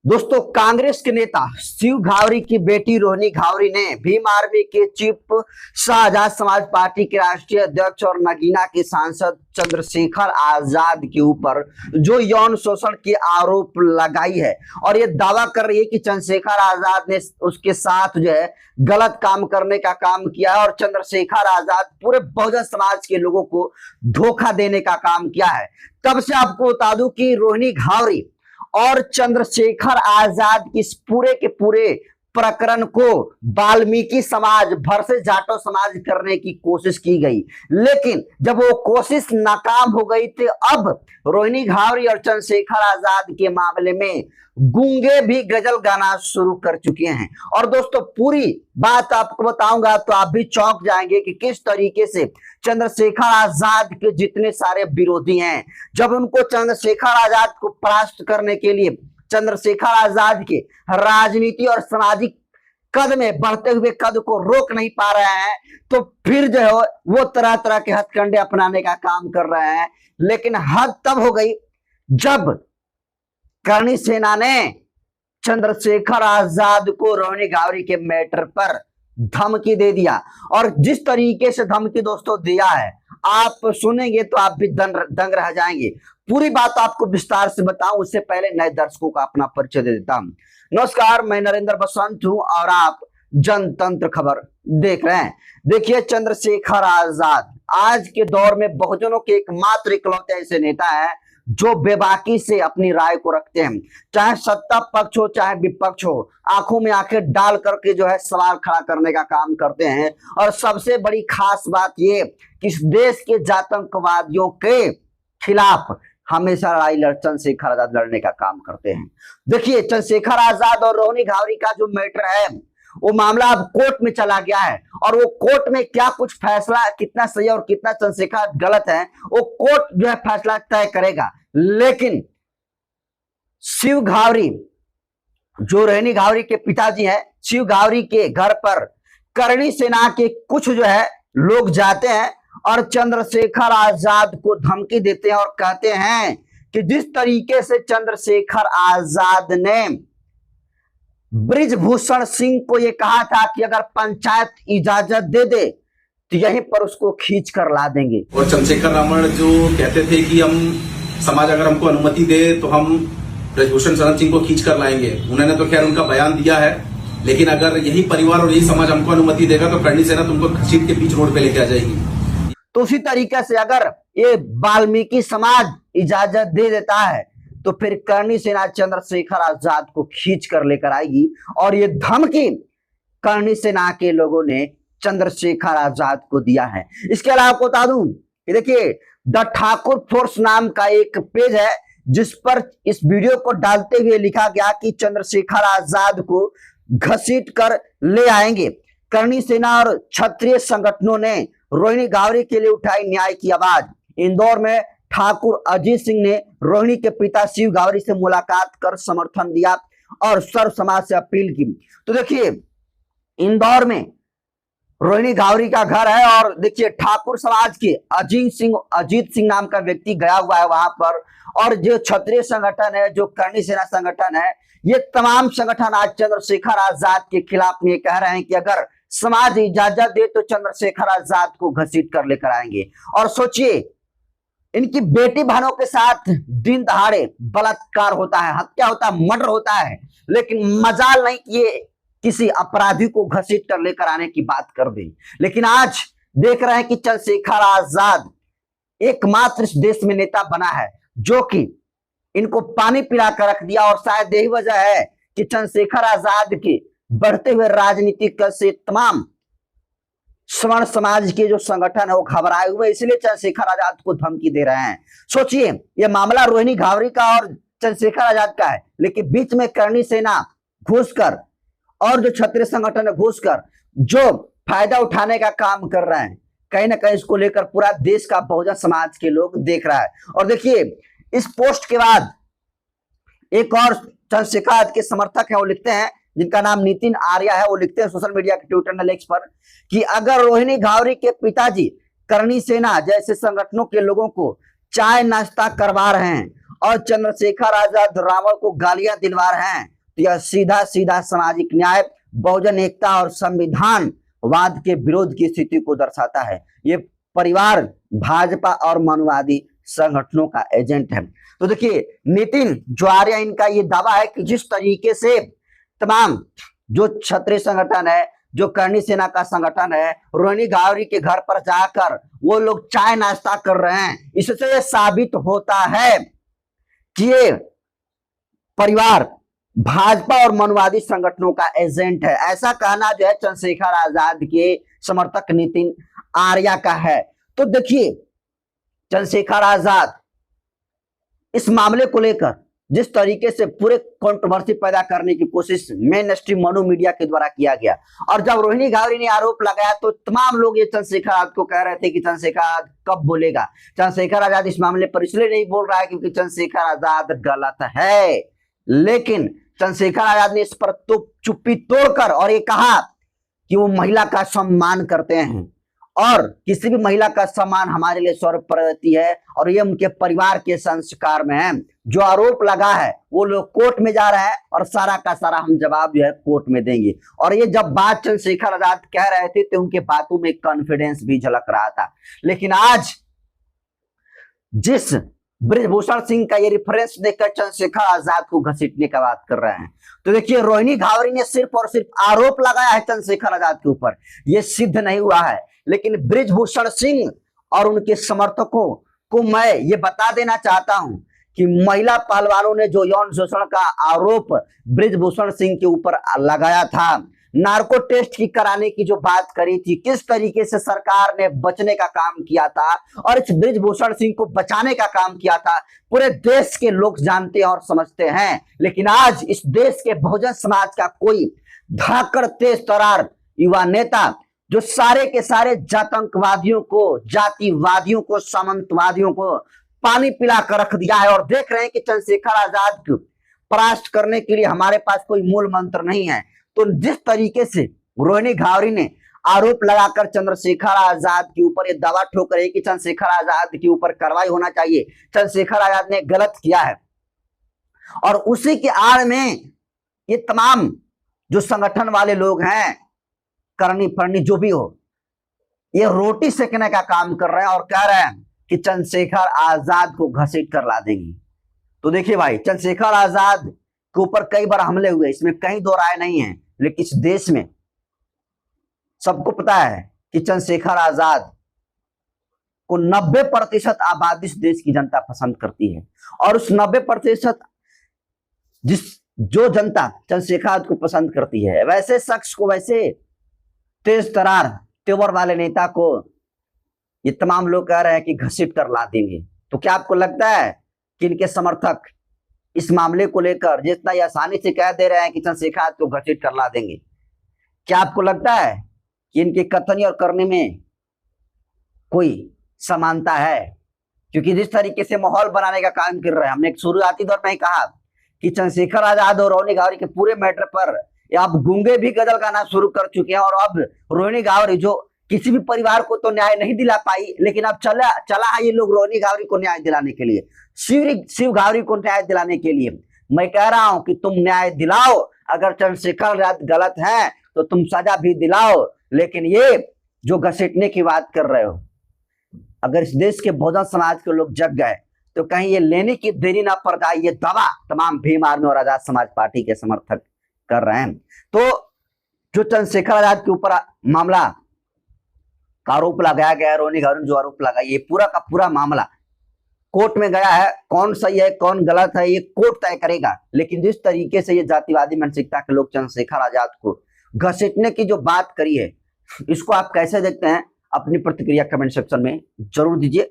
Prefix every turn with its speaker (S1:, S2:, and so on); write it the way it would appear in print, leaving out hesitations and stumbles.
S1: दोस्तों, कांग्रेस के नेता शिव घावरी की बेटी रोहिणी घावरी ने भीम आर्मी के चीफ, शाहजहां समाज पार्टी के राष्ट्रीय अध्यक्ष और नगीना के सांसद चंद्रशेखर आजाद के ऊपर जो यौन शोषण के आरोप लगाई है और ये दावा कर रही है कि चंद्रशेखर आजाद ने उसके साथ जो है गलत काम करने का काम किया है और चंद्रशेखर आजाद पूरे बहुजन समाज के लोगों को धोखा देने का काम किया है। तब से आपको बता दूं कि रोहिणी घावरी और चंद्रशेखर आजाद की इस पूरे के पूरे प्रकरण को वाल्मीकि समाज भर से जाटो समाज करने की कोशिश की गई, लेकिन जब वो कोशिश नाकाम हो गई थी, अब रोहिणी घावरी और चंद्रशेखर आजाद के मामले में गूंगे भी गजल गाना शुरू कर चुके हैं। और दोस्तों, पूरी बात आपको बताऊंगा तो आप भी चौंक जाएंगे कि किस तरीके से चंद्रशेखर आजाद के जितने सारे विरोधी हैं, जब उनको चंद्रशेखर आजाद को परास्त करने के लिए चंद्रशेखर आजाद के राजनीति और सामाजिक कद में बढ़ते हुए कद को रोक नहीं पा रहे हैं, तो फिर जो है वो तरह तरह के हथकंडे अपनाने का काम कर रहे हैं। लेकिन हद तब हो गई जब करणी सेना ने चंद्रशेखर आजाद को रोहिणी घावरी के मैटर पर धमकी दे दिया। और जिस तरीके से धमकी दोस्तों दिया है, आप सुनेंगे तो आप भी दंग रह जाएंगे। पूरी बात आपको विस्तार से बताऊं, उससे पहले नए दर्शकों का अपना परिचय दे देता हूं। नमस्कार, मैं नरेंद्र बसंत हूं और आप जनतंत्र खबर देख रहे हैं। देखिए, चंद्रशेखर आजाद आज के दौर में बहुजनों के एकमात्र इकलौते ऐसे नेता हैं जो बेबाकी से अपनी राय को रखते हैं, चाहे सत्ता पक्ष हो चाहे विपक्ष हो, आंखों में आंखें डाल करके जो है सवाल खड़ा करने का काम करते हैं। और सबसे बड़ी खास बात ये कि इस देश के जातंकवादियों के खिलाफ हमेशा चंद्रशेखर आजाद लड़ने का काम करते हैं। देखिए, चंद्रशेखर आजाद और रोहिणी घावरी का जो मैटर है, वो मामला अब कोर्ट में चला गया है और वो कोर्ट में क्या कुछ फैसला, कितना सही और कितना चंद्रशेखर गलत है, वो कोर्ट जो है फैसला तय करेगा। लेकिन शिव घावरी, जो रोहिणी घावरी के पिताजी हैं, शिव घावरी के घर पर करणी सेना के कुछ जो है लोग जाते हैं और चंद्रशेखर आजाद को धमकी देते हैं और कहते हैं कि जिस तरीके से चंद्रशेखर आजाद ने ब्रिजभूषण सिंह को यह कहा था कि अगर पंचायत इजाजत दे दे तो यहीं पर उसको खींच कर ला देंगे।
S2: और चंद्रशेखर रावण जो कहते थे कि हम समाज अगर हमको अनुमति दे तो हम ब्रिजभूषण शरण सिंह को खींच कर लाएंगे, उन्होंने तो खैर उनका बयान दिया है, लेकिन अगर यही परिवार और यही समाज हमको अनुमति देगा तो करणी सेना तुमको घसीट के बीच रोड पे लेके आ जाएगी।
S1: तो उसी तरीके से अगर ये वाल्मीकि समाज इजाजत दे देता है तो फिर करणी सेना चंद्रशेखर आजाद को खींच कर लेकर आएगी। और ये धमकी करणी सेना के लोगों ने चंद्रशेखर आजाद को दिया है। इसके अलावा आपको बता दूं कि देखिए, द ठाकुर फोर्स नाम का एक पेज है जिस पर इस वीडियो को डालते हुए लिखा गया कि चंद्रशेखर आजाद को घसीट कर ले आएंगे। करणी सेना और क्षत्रिय संगठनों ने रोहिणी घावरी के लिए उठाई न्याय की आवाज। इंदौर में ठाकुर अजीत सिंह ने रोहिणी के पिता शिव घावरी से मुलाकात कर समर्थन दिया और सर्व समाज से अपील की। तो देखिए, इंदौर में रोहिणी घावरी का घर है और देखिए, ठाकुर समाज के अजीत सिंह नाम का व्यक्ति गया हुआ है वहां पर। और जो क्षत्रिय संगठन है, जो करणी सेना संगठन है, ये तमाम संगठन आज चंद्रशेखर आजाद के खिलाफ में कह रहे हैं कि अगर समाज इजाजत दे तो चंद्रशेखर आजाद को घसीट कर लेकर आएंगे। और सोचिए, इनकी बेटी बहनों के साथ दिन दहाड़े बलात्कार होता है, हत्या होता है, मर्डर होता है, लेकिन मजाल नहीं कि ये किसी अपराधी को घसीट कर लेकर आने की बात कर दी। लेकिन आज देख रहे हैं कि चंद्रशेखर आजाद एकमात्र इस देश में नेता बना है जो कि इनको पानी पिला कर रख दिया। और शायद यही वजह है कि चंद्रशेखर आजाद के बढ़ते हुए राजनीतिक से तमाम स्वर्ण समाज के जो संगठन है वो घबराए हुए, इसलिए चंद्रशेखर आजाद को धमकी दे रहे हैं। सोचिए, ये मामला रोहिणी घावरी का और चंद्रशेखर आजाद का है, लेकिन बीच में करणी सेना घुसकर और जो क्षत्रिय संगठन है घुसकर जो फायदा उठाने का काम कर रहे हैं, कहीं ना कहीं इसको लेकर पूरा देश का बहुजन समाज के लोग देख रहा है। और देखिए, इस पोस्ट के बाद एक और चंद्रशेखर के समर्थक है, वो लिखते हैं, जिनका नाम नितिन आर्या है, वो लिखते हैं सोशल मीडिया के ट्विटर नेक्स पर कि अगर रोहिणी घावरी के पिताजी करणी सेना जैसे संगठनों के लोगों को चाय नाश्ता करवा रहे हैं और चंद्रशेखर आजाद रावण को गालियां दिलवा रहे हैं तो यह सीधा सीधा सामाजिक न्याय, बहुजन एकता और संविधान वाद के विरोध की स्थिति को दर्शाता है। ये परिवार भाजपा और माओवादी संगठनों का एजेंट है। तो देखिए नितिन ज्वारिया, इनका ये दावा है कि जिस तरीके से तमाम जो क्षत्रिय संगठन है, जो करणी सेना का संगठन है, रोहिणी गावरी के घर पर जाकर वो लोग चाय नाश्ता कर रहे हैं, इससे ये साबित होता है कि ये परिवार भाजपा और माओवादी संगठनों का एजेंट है। ऐसा कहना जो है चंद्रशेखर आजाद के समर्थक नितिन आर्या का है। तो देखिए चंद्रशेखर आजाद इस मामले को लेकर जिस तरीके से पूरे कंट्रोवर्सी पैदा करने की कोशिश मेन स्ट्रीम मनु मीडिया के द्वारा किया गया, और जब रोहिणी गावरी ने आरोप लगाया तो तमाम लोग ये चंद्रशेखर आजाद को कह रहे थे कि चंद्रशेखर आजाद कब बोलेगा। चंद्रशेखर आजाद इस मामले पर इसलिए नहीं बोल रहा है क्योंकि चंद्रशेखर आजाद गलत है, लेकिन चंद्रशेखर आजाद ने इस पर तो चुप्पी तोड़कर और ये कहा कि वो महिला का सम्मान करते हैं और किसी भी महिला का सम्मान हमारे लिए सर्वोपरि है, और ये उनके परिवार के संस्कार में है। जो आरोप लगा है वो लोग कोर्ट में जा रहे हैं और सारा का सारा हम जवाब जो है कोर्ट में देंगे। और ये जब बात चंद्रशेखर आजाद कह रहे थे तो उनके बातों में कॉन्फिडेंस भी झलक रहा था, लेकिन आज जिस ब्रिजभूषण सिंह का ये रेफरेंस देकर चंद्रशेखर आजाद को घसीटने का बात कर रहे हैं, तो देखिए रोहिणी गावरी ने सिर्फ और सिर्फ आरोप लगाया है चंद्रशेखर आजाद के ऊपर, ये सिद्ध नहीं हुआ है। लेकिन ब्रिजभूषण सिंह और उनके समर्थकों को मैं ये बता देना चाहता हूं कि महिला पहलवानों ने जो यौन शोषण का आरोप ब्रिजभूषण सिंह के ऊपर लगाया था, नार्को टेस्ट की कराने की जो बात करी थी, किस तरीके से सरकार ने बचने का काम किया था और इस ब्रिजभूषण सिंह को बचाने का काम किया था, पूरे देश के लोग जानते हैं और समझते हैं। लेकिन आज इस देश के बहुजन समाज का कोई धाकड़ तेज तरार युवा नेता जो सारे के सारे जातंकवादियों को, जातिवादियों को, सामंतवादियों को पानी पिला कर रख दिया है, और देख रहे हैं कि चंद्रशेखर आजाद को परास्त करने के लिए हमारे पास कोई मूल मंत्र नहीं है। तो जिस तरीके से रोहिणी गावरी ने आरोप लगाकर चंद्रशेखर आजाद के ऊपर ये दावा ठोक रहे कि चंद्रशेखर आजाद के ऊपर कार्रवाई होना चाहिए, चंद्रशेखर आजाद ने गलत किया है, और उसी के आड़ में ये तमाम जो संगठन वाले लोग हैं, करनी फरनी जो भी हो, ये रोटी सेकने का काम कर रहे हैं और कह रहे हैं कि चंद्रशेखर आजाद को घसीट कर ला देंगे। तो देखिए भाई, चंद्रशेखर आजाद के ऊपर कई बार हमले हुए, इसमें कहीं दो राय नहीं है, लेकिन इस देश में सबको पता है कि चंद्रशेखर आजाद को 90% आबादी इस देश की जनता पसंद करती है, और उस 90% जो जनता चंद्रशेखर आजाद को पसंद करती है, वैसे शख्स को, वैसे तेज तरार तेवर वाले नेता को ये तमाम लोग कह रहे हैं कि घसीट कर ला देंगे। तो क्या आपको लगता है कि इनके समर्थक इस मामले को लेकर जितना ही आसानी से कह दे रहे हैं कि चंद्रशेखर आजाद को घसीट कर ला देंगे, क्या आपको लगता है कि इनके कथन और करने में कोई समानता है? क्योंकि जिस तरीके से माहौल बनाने का काम कर रहे हैं, हमने शुरुआती दौर में ही कहा कि चंद्रशेखर आजाद और रोहिणी गावरी के पूरे मैटर पर अब गूंगे भी गजल गाना शुरू कर चुके हैं, और अब रोहिणी गावरी जो किसी भी परिवार को तो न्याय नहीं दिला पाई, लेकिन अब चला है ये लोग रोहिणी गावरी को न्याय दिलाने के लिए, शिव गावरी को न्याय दिलाने के लिए। मैं कह रहा हूं कि तुम न्याय दिलाओ, अगर चंद्रशेखर आजाद गलत है तो तुम सजा भी दिलाओ, लेकिन ये जो घसीटने की बात कर रहे हो, अगर इस देश के बहुजन समाज के लोग जग गए तो कहीं ये लेने की देरी ना पड़ जाए, ये दावा तमाम भीम आर्मी और आजाद समाज पार्टी के समर्थक कर रहे हैं। तो जो चंद्रशेखर आजाद के ऊपर मामला का आरोप लगाया गया है, रोहिणी गावरी ने जो आरोप लगाया, ये पूरा का पूरा मामला कोर्ट में गया है। कौन सही है कौन गलत है ये कोर्ट तय करेगा, लेकिन जिस तरीके से ये जातिवादी मानसिकता के लोग चंद्रशेखर आजाद को घसीटने की जो बात करी है, इसको आप कैसे देखते हैं? अपनी प्रतिक्रिया कमेंट सेक्शन में जरूर दीजिए।